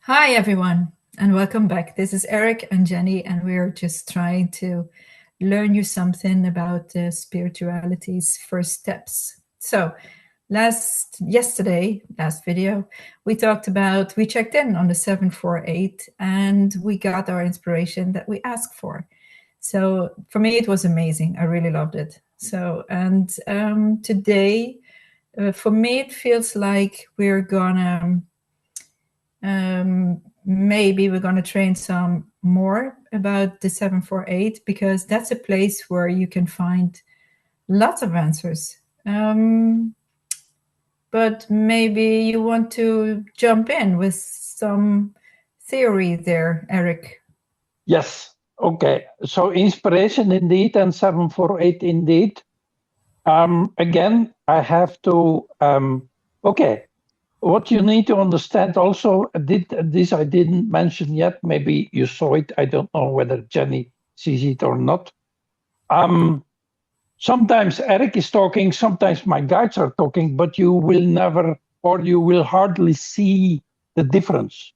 Hi, everyone, and welcome back. This is Eric and Jenny, and we're just trying to learn you something about spirituality's first steps. So, last video, we checked in on the 748 and we got our inspiration that we asked for. So, for me, it was amazing. I really loved it. So, and today, for me, it feels like we're gonna maybe we're going to train some more about the 748 because that's a place where you can find lots of answers. But maybe you want to jump in with some theory there, Eric. Yes. Okay. So inspiration indeed and 748 indeed. Again, I have to, okay. What you need to understand also, this I didn't mention yet, maybe you saw it. I don't know whether Jenny sees it or not. Sometimes Eric is talking, sometimes my guides are talking, but you will never, or you will hardly see the difference.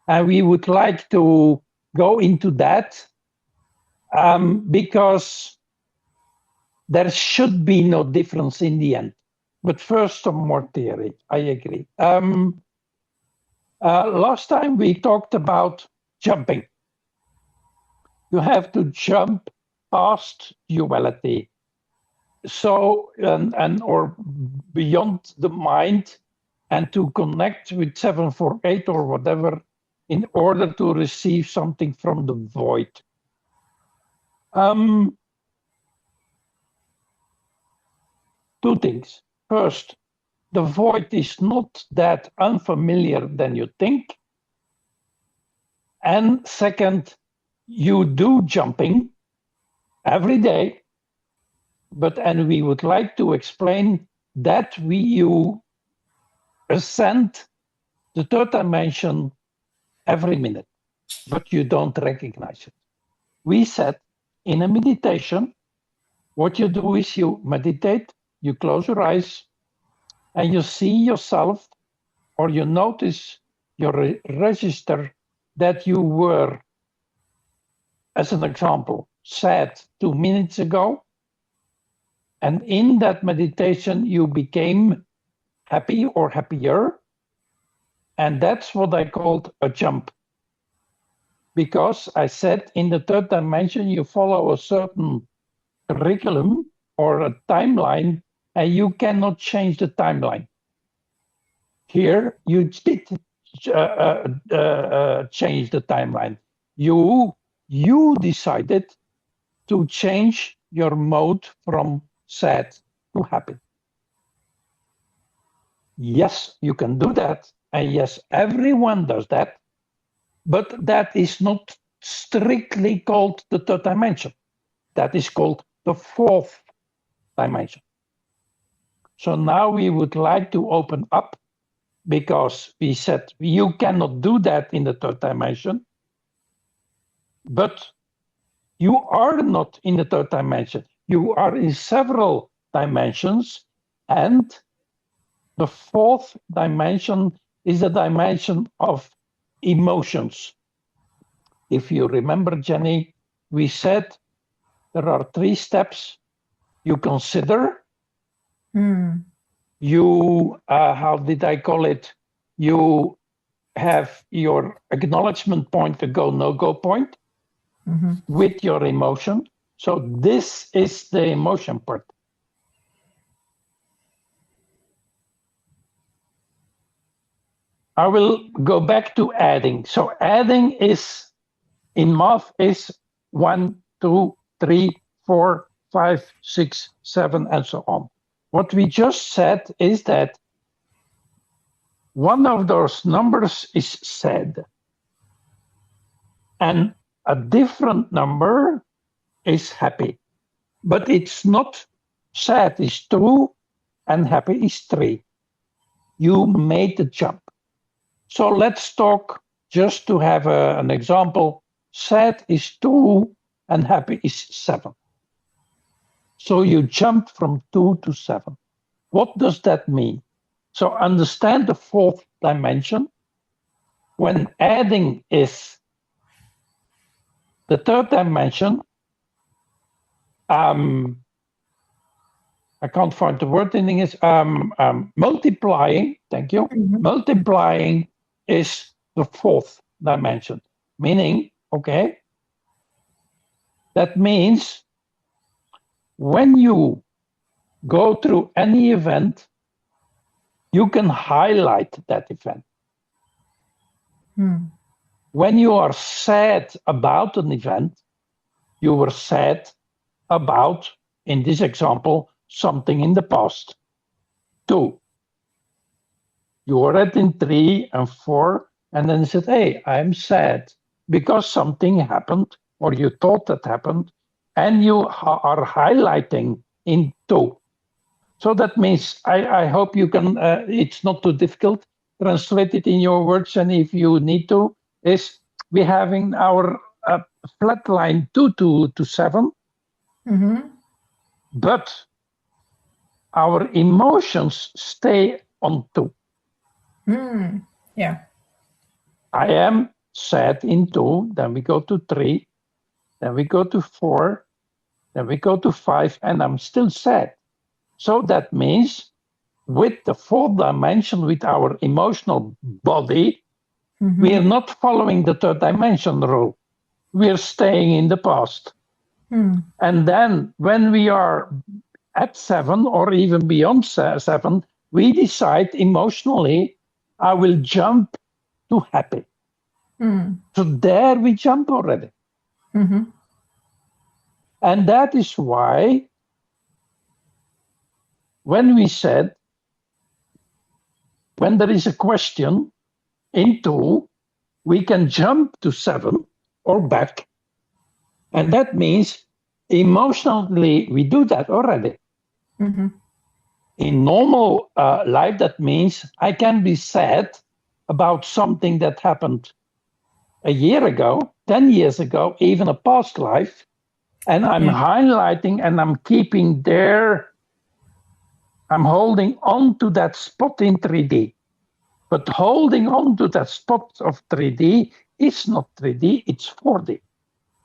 And we would like to go into that because there should be no difference in the end. But first, some more theory. I agree. Last time we talked about jumping. You have to jump past duality. So, or beyond the mind, and to connect with 748 or whatever in order to receive something from the void. Two things. First, the void is not that unfamiliar than you think. And second, you do jumping every day, and we would like to explain that you ascend the third dimension every minute, but you don't recognize it. We said in a meditation, what you do is you meditate, you close your eyes, and you see yourself, or you notice your register that you were, as an example, sad 2 minutes ago. And in that meditation, you became happy or happier. And that's what I called a jump. Because I said in the third dimension, you follow a certain curriculum or a timeline, and you cannot change the timeline. Here, you did change the timeline. You decided to change your mode from sad to happy. Yes, you can do that. And yes, everyone does that. But that is not strictly called the third dimension. That is called the fourth dimension. So now we would like to open up, because we said you cannot do that in the third dimension. But you are not in the third dimension. You are in several dimensions, and the fourth dimension is the dimension of emotions. If you remember, Jenny, we said there are 3 steps. You consider, you, how did I call it? You have your acknowledgement point, the go, no go point, with your emotion. So this is the emotion part. I will go back to adding. So adding is, in math, is 1, 2, 3, 4, 5, 6, 7, and so on. What we just said is that one of those numbers is sad, and a different number is happy. But it's not sad is 2 and happy is 3. You made the jump. So let's talk, just to have an example. Sad is 2 and happy is 7. So you jumped from 2 to 7. What does that mean? So understand the fourth dimension. when adding is the third dimension, I can't find the word in English, multiplying, thank you. Multiplying is the fourth dimension, meaning, okay, that means when you go through any event, you can highlight that event. When you are sad about an event, you were sad about, in this example, something in the past. 2. You were at in 3 and 4, and then you said, hey, I'm sad because something happened, or you thought that happened, and you are highlighting in 2. So that means I hope you can, it's not too difficult, translate it in your words, and if you need to, is we having our flat line 2 to 7, but our emotions stay on 2. Yeah. I am sad in 2, then we go to 3, then we go to 4, then we go to 5, and I'm still sad. So that means with the fourth dimension, with our emotional body, we are not following the third dimension rule. We are staying in the past. And then when we are at 7 or even beyond 7, we decide emotionally, I will jump to happy. So there we jump already. And that is why when we said, when there is a question in 2, we can jump to 7 or back. And that means emotionally we do that already. In normal life, that means I can be sad about something that happened a year ago, 10 years ago, even a past life. And I'm highlighting and I'm keeping there. I'm holding on to that spot in 3D. But holding on to that spot of 3D is not 3D, it's 4D.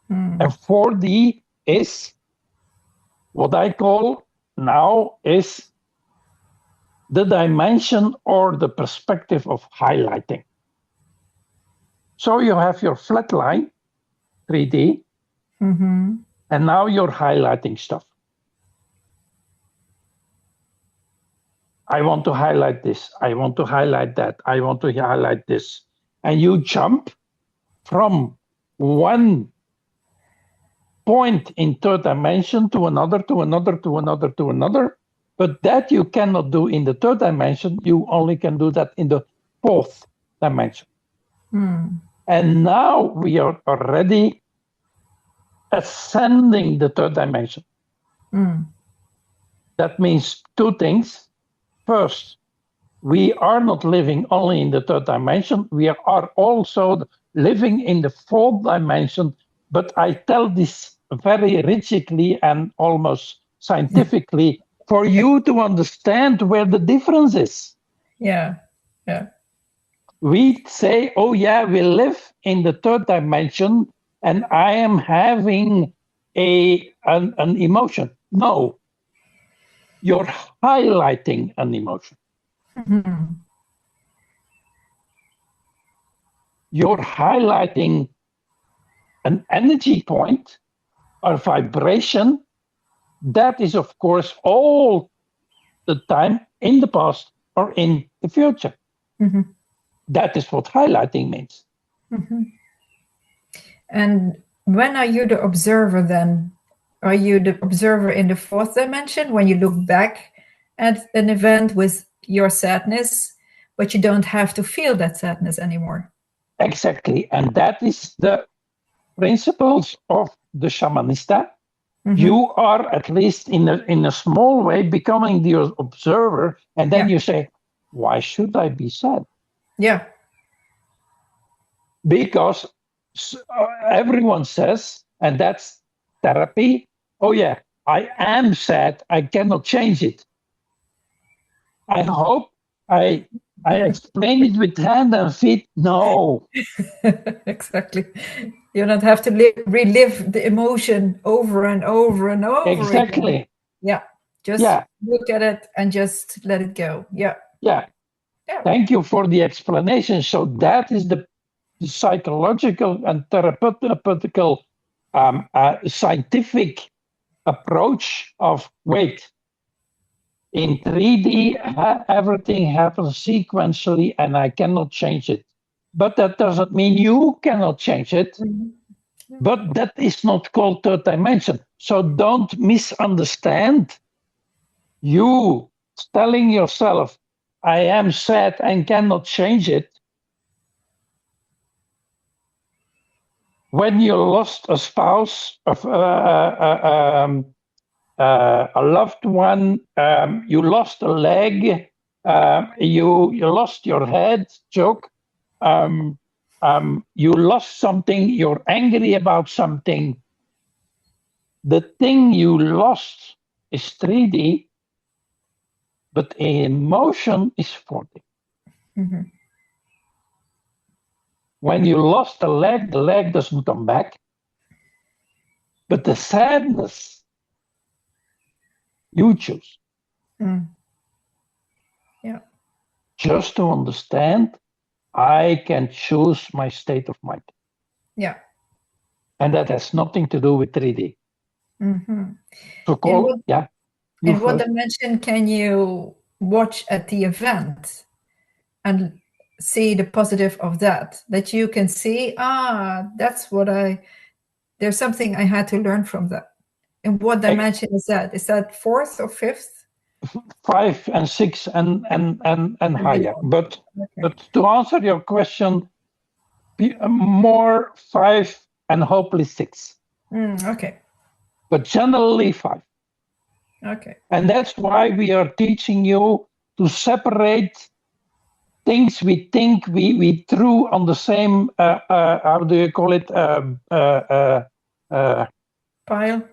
And 4D is what I call now is the dimension or the perspective of highlighting. So you have your flat line, 3D, and now you're highlighting stuff. I want to highlight this. I want to highlight that. I want to highlight this. And you jump from one point in third dimension to another, to another, to another, to another. But that you cannot do in the third dimension. You only can do that in the fourth dimension. And now we are already ascending the third dimension. That means 2 things. First, we are not living only in the third dimension, we are also living in the fourth dimension. But I tell this very rigidly and almost scientifically for you to understand where the difference is. Yeah. We say, oh yeah, we live in the third dimension and I am having an emotion. No, you're highlighting an emotion. You're highlighting an energy point or vibration that is, of course, all the time in the past or in the future. That is what highlighting means. And when are you the observer then? Are you the observer in the fourth dimension when you look back at an event with your sadness, but you don't have to feel that sadness anymore? Exactly. And that is the principles of the Shamanista. You are at least in a small way becoming the observer. And then you say, why should I be sad? Yeah. Because everyone says, and that's therapy, oh yeah, I am sad, I cannot change it. I hope I I explain it with hand and feet. No, Exactly. You don't have to relive the emotion over and over and over again. exactly. Yeah. Just Yeah, look at it and just let it go. Yeah. yeah. Yeah. Thank you for the explanation. So that is the psychological and therapeutical, scientific approach of wait. In 3D, everything happens sequentially and I cannot change it. But that doesn't mean you cannot change it. Mhm. But that is not called third dimension. So don't misunderstand. You telling yourself, I am sad and cannot change it. When you lost a spouse, a loved one, you lost a leg, you lost your head, joke, you lost something, you're angry about something. The thing you lost is 3D, but emotion is 4D. Mhm. When you lost the leg doesn't come back. But the sadness, you choose. Mm. Yeah. Just to understand, I can choose my state of mind. Yeah. And that has nothing to do with 3D. Hmm. So In what call, yeah, you in what first. dimension can you watch at the event and see the positive of that? That you can see, that's what there's something I had to learn from that. In what dimension is that? Is that fourth or fifth 5 and 6 and and higher. beyond? But Okay. to answer your question, more 5 and hopefully 6. Okay. But generally 5. Okay. And that's why we are teaching you to separate things we think we threw on the same, how do you call it, Pile.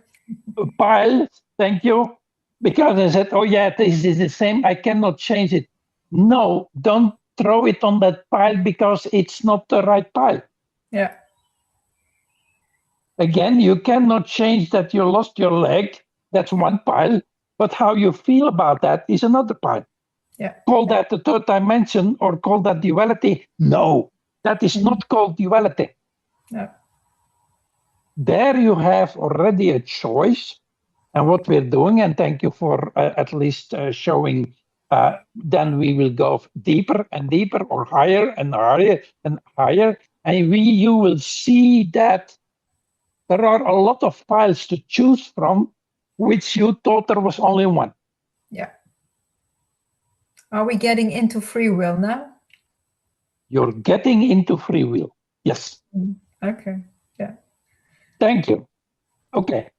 pile. Thank you. Because I said, oh yeah, this is the same. I cannot change it. No, don't throw it on that pile because it's not the right pile. Yeah. Again, you cannot change that you lost your leg. That's one pile. But how you feel about that is another pile. Yeah. Call that the third dimension or call that duality? No, that is Mhm. not called duality. Yeah. There you have already a choice. And what we're doing, and thank you for at least showing, then we will go deeper and deeper or higher and higher and higher. And you will see that there are a lot of files to choose from, which you thought there was only one. Yeah. Are we getting into free will now? You're getting into free will. Yes. Okay. Yeah. Thank you. Okay.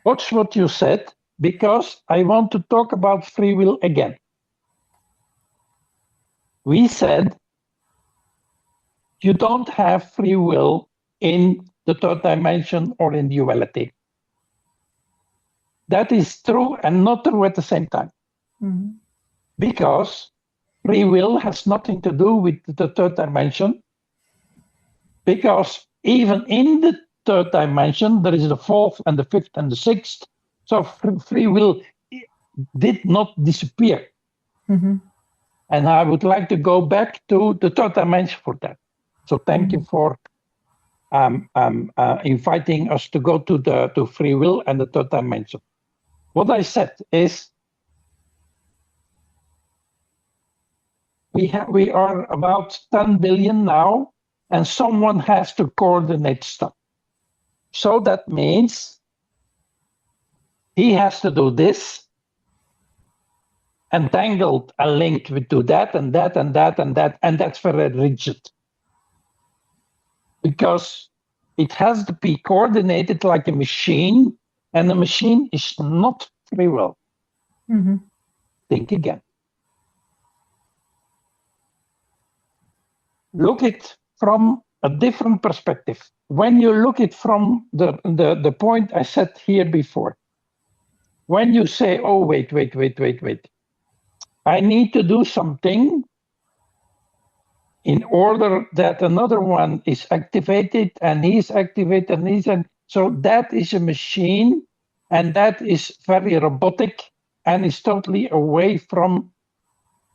Watch what you said, because I want to talk about free will again. We said you don't have free will in the third dimension or in duality. That is true and not true at the same time. Mhm. Because free will has nothing to do with the third dimension. Because even in the third dimension, there is the fourth and the fifth and the sixth. So free will did not disappear. Mhm. And I would like to go back to the third dimension for that. So thank you Mhm. for inviting us to go to free will and the third dimension. What I said is we are about 10 billion now, and someone has to coordinate stuff. So that means he has to do this, entangled a link with do that and that and that and that, and that's very rigid. Because it has to be coordinated like a machine, and the machine is not free will. Mhm. Think again. Look it from a different perspective. When you look it from the point I said here before, when you say, oh, wait, I need to do something in order that another one is activated and he's activated and so that is a machine, and that is very robotic and is totally away from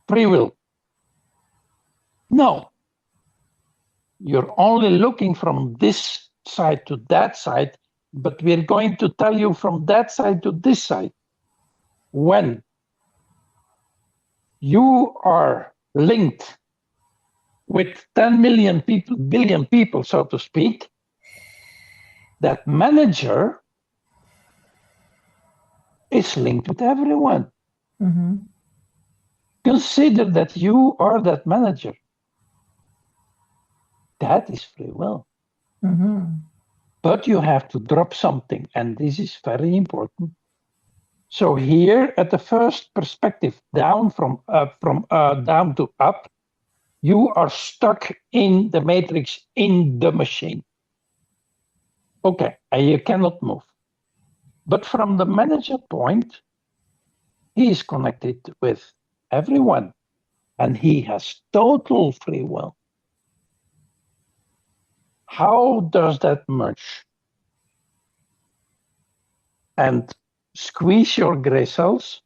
free will. No, you're only looking from this side to that side, but we're going to tell you from that side to this side. When you are linked with 10 million people, billion people, so to speak, that manager is linked with everyone. Mm-hmm. Consider that you are that manager. That is free will. Mm-hmm. But you have to drop something, and this is very important. So here, at the first perspective, down from down to up, you are stuck in the matrix, in the machine. Okay, and you cannot move. But from the manager point, he is connected with everyone, and he has total free will. How does that merge? And squeeze your gray cells.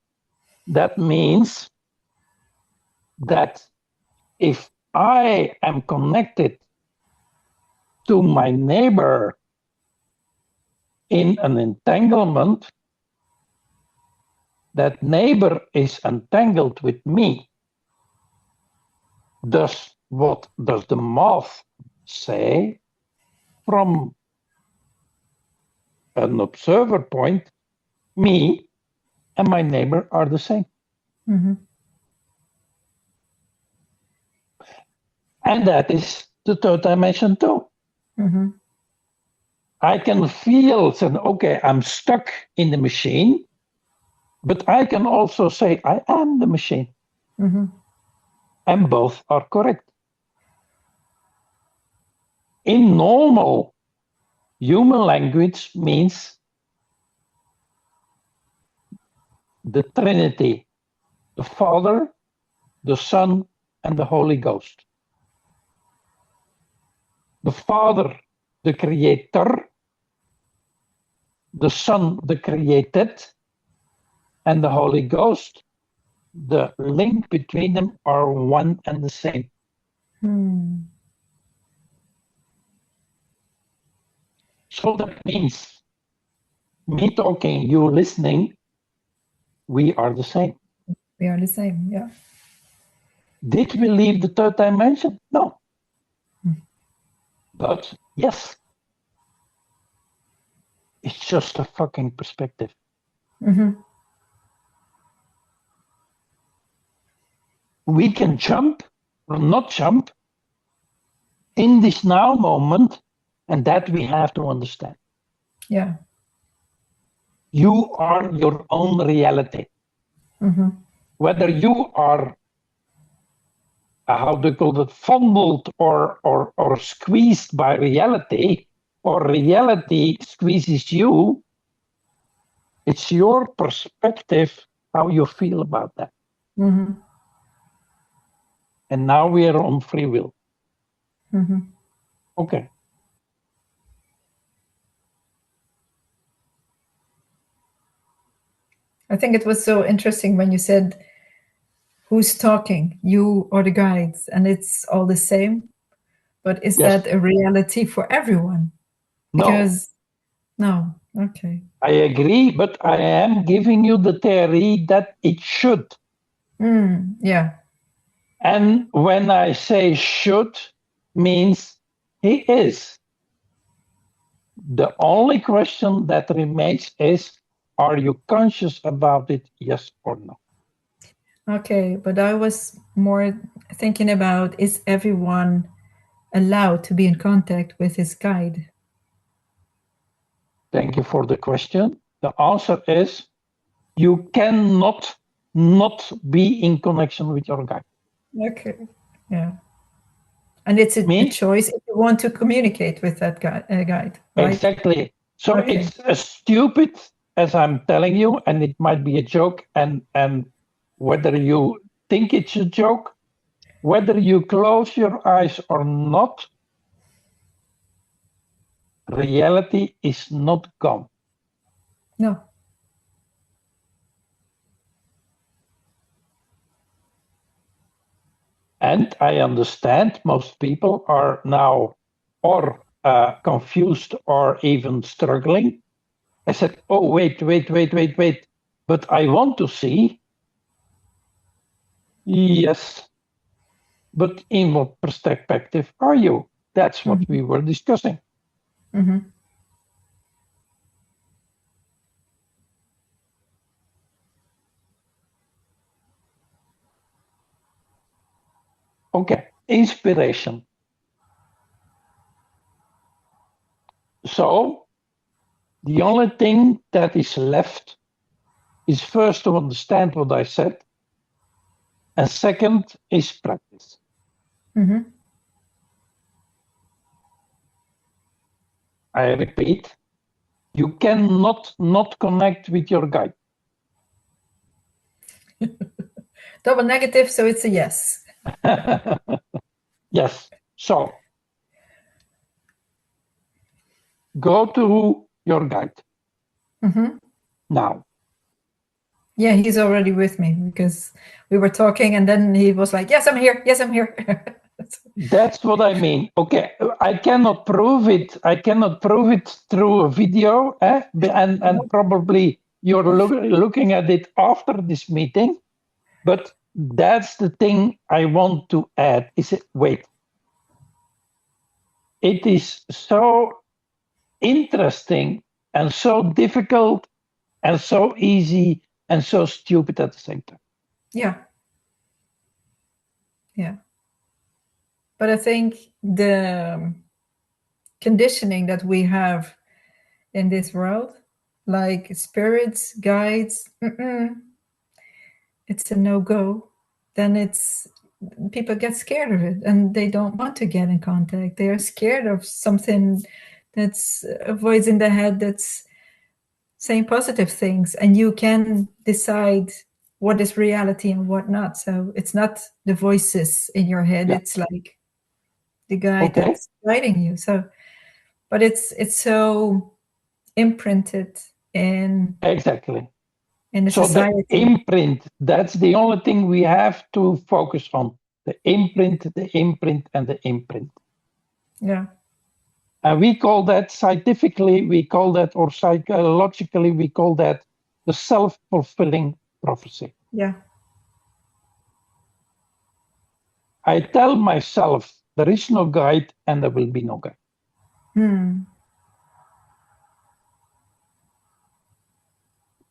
That means that if I am connected to my neighbor in an entanglement, that neighbor is entangled with me. Thus, what does the moth say from an observer point? Me and my neighbor are the same. Mm-hmm. And that is the third dimension too. Mm-hmm. I can feel, saying, okay, I'm stuck in the machine, but I can also say, I am the machine. Mm-hmm. And both are correct. In normal human language means the Trinity, the Father, the Son, and the Holy Ghost. The Father, the Creator, the Son, the created, and the Holy Ghost, the link between them are one and the same. Mm. So that means me talking, you listening, we are the same. We are the same, yeah. Did we leave the third dimension? No. But yes, it's just a fucking perspective. Mm-hmm. We can jump or not jump in this now moment, and that we have to understand. Yeah. You are your own reality. Mm-hmm. Whether you are, how do you call it, fumbled or squeezed by reality, or reality squeezes you, it's your perspective how you feel about that. Mm-hmm. And now we are on free will. Mm-hmm. Okay. I think it was so interesting when you said, who's talking, you or the guides? And it's all the same. But is Yes. that a reality for everyone? No. Because, no. Okay. I agree, but I am giving you the theory that it should. Yeah. And when I say should, means he is. The only question that remains is, are you conscious about it, yes or no? Okay, but I was more thinking about, is everyone allowed to be in contact with his guide? Thank you for the question. The answer is, you cannot not be in connection with your guide. Okay. Yeah. And it's a choice if you want to communicate with that guide, right? Exactly. So Okay. it's as stupid as I'm telling you, and it might be a joke, and whether you think it's a joke, whether you close your eyes or not, reality is not gone. No. And I understand most people are now or confused or even struggling. I said, oh, wait. But I want to see. Yes. But in what perspective are you? That's what we were discussing. Mm-hmm. Okay, inspiration. So the only thing that is left is first to understand what I said, and second is practice. Mm-hmm. I repeat, you cannot not connect with your guide. Double negative, so it's a yes. Yes. So go to your guide Mm-hmm. now. Yeah, he's already with me because we were talking and then he was like, yes, I'm here. Yes, I'm here. That's what I mean. Okay, I cannot prove it. I cannot prove it through a video, and probably you're looking at it after this meeting. But that's the thing I want to add. Is it? Wait, it is so interesting and so difficult and so easy and so stupid at the same time. Yeah. Yeah. But I think the conditioning that we have in this world, like spirits, guides, it's a no-go. Then it's people get scared of it and they don't want to get in contact. They are scared of something that's a voice in the head that's saying positive things, and you can decide what is reality and what not. So it's not the voices in your head, Yeah. it's like the guide Okay. that's guiding you. So but it's so imprinted Exactly. in the So the society. imprint, that's the only thing we have to focus on. The imprint, and the imprint. Yeah. And we call that scientifically, or psychologically, we call that the self-fulfilling prophecy. Yeah. I tell myself there is no guide and there will be no guide.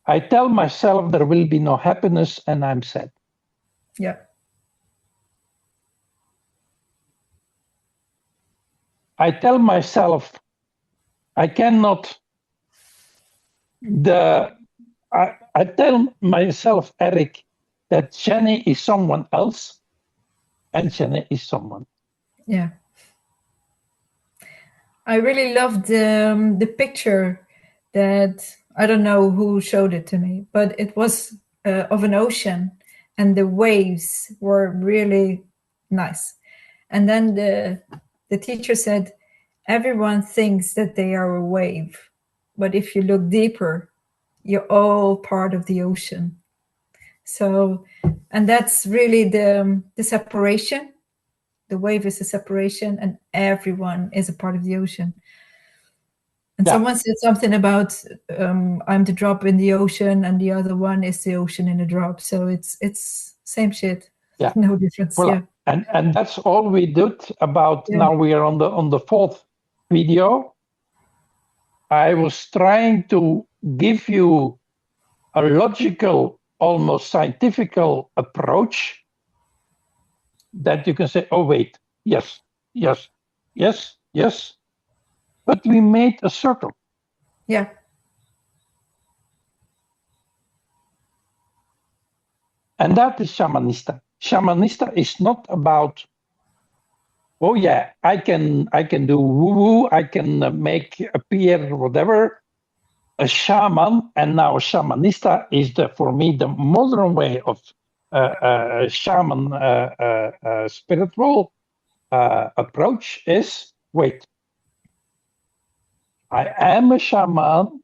I tell myself there will be no happiness and I'm sad. Yeah. I tell myself I cannot I tell myself, Eric, that Jenny is someone else and Jenny is someone. Yeah. I really loved the picture that I don't know who showed it to me, but it was of an ocean and the waves were really nice. And then the teacher said, everyone thinks that they are a wave, but if you look deeper, you're all part of the ocean. So, and that's really the separation. The wave is a separation, and everyone is a part of the ocean. And someone said something about I'm the drop in the ocean, and the other one is the ocean in a drop. So it's same shit. Yeah, no difference. voilà. Yeah, and that's all we did about. Yeah. Now we are on the fourth video. I was trying to give you a logical, almost scientific approach that you can say, oh wait, yes, yes, yes, yes. But we made a circle. Yeah. And that is Shamanista. Shamanista is not about, oh yeah, I can do woo-woo, I can make appear whatever. A shaman, and now Shamanista is for me the modern way of shaman spiritual approach is, wait, I am a shaman.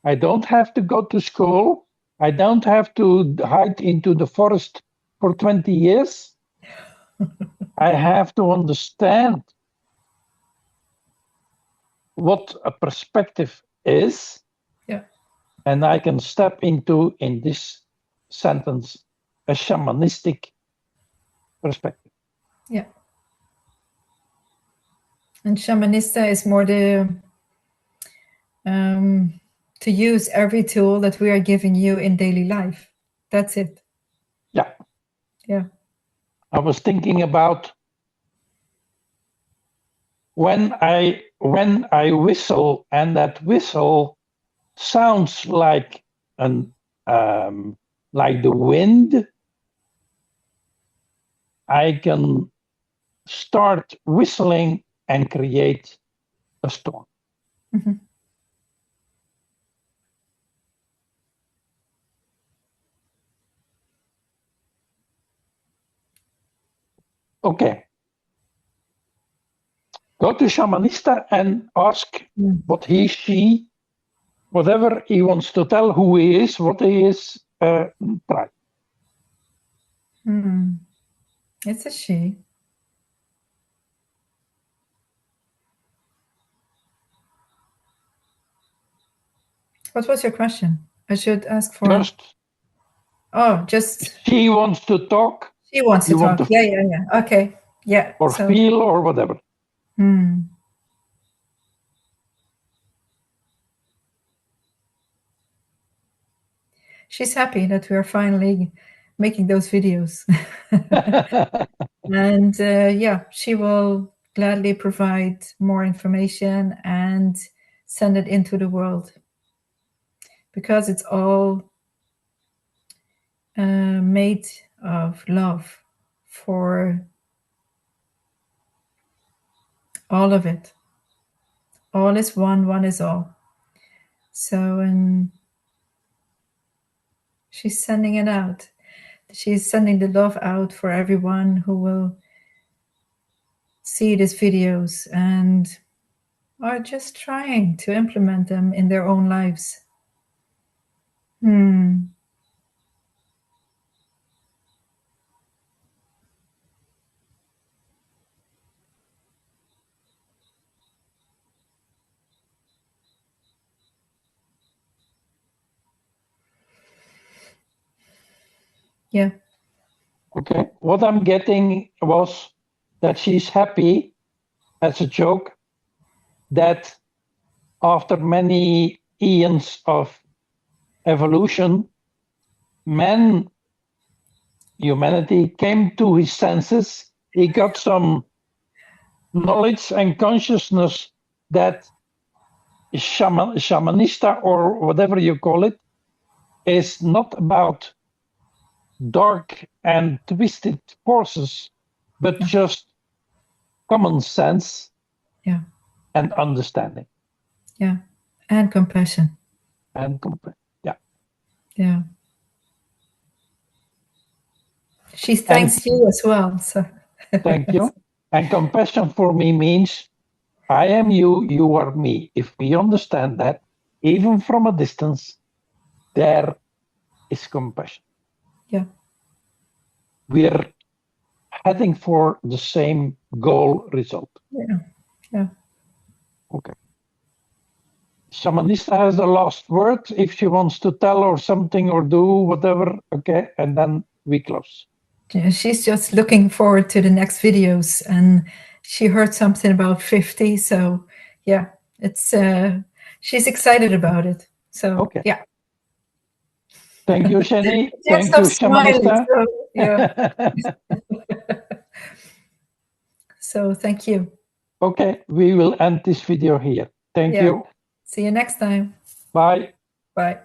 I don't have to go to school. I don't have to hide into the forest for 20 years. I have to understand what a perspective is. Yeah. And I can step into, in this sentence, a shamanistic perspective. Yeah. And Shamanista is more the to use every tool that we are giving you in daily life. That's it. Yeah. Yeah. I was thinking about when I whistle, and that whistle sounds like like the wind. I can start whistling and create a storm. Mm-hmm. Okay. Go to Shamanista and ask what he, she, whatever he wants to tell, who he is, what he is, try. It's a she. What was your question? I should ask for. Just. Oh, just. She wants to talk. She wants to talk. Yeah. Okay. Yeah. Or feel or whatever. She's happy that we are finally making those videos. And yeah, she will gladly provide more information and send it into the world, because it's all made of love for all of it. All is one, one is all. So, and she's sending it out. She's sending the love out for everyone who will see these videos and are just trying to implement them in their own lives. Yeah. Okay. What I'm getting was that she's happy, as a joke, that after many eons of evolution, humanity came to his senses. He got some knowledge and consciousness that shamanista, or whatever you call it, is not about dark and twisted forces, but just common sense and understanding. Yeah. And compassion. Yeah. She thanks you as well. So. Thank you. And compassion for me means I am you, you are me. If we understand that, even from a distance, there is compassion. Yeah. We are heading for the same goal result. Yeah. Okay. Shamanista has the last word if she wants to tell or something or do whatever. Okay. And then we close. Yeah, she's just looking forward to the next videos, and she heard something about 50. So yeah, it's she's excited about it. So okay. Yeah. Thank you, Shani. Thank you, Shamanista. So, yeah. So thank you. Okay, we will end this video here. Thank you. See you next time. Bye. Bye.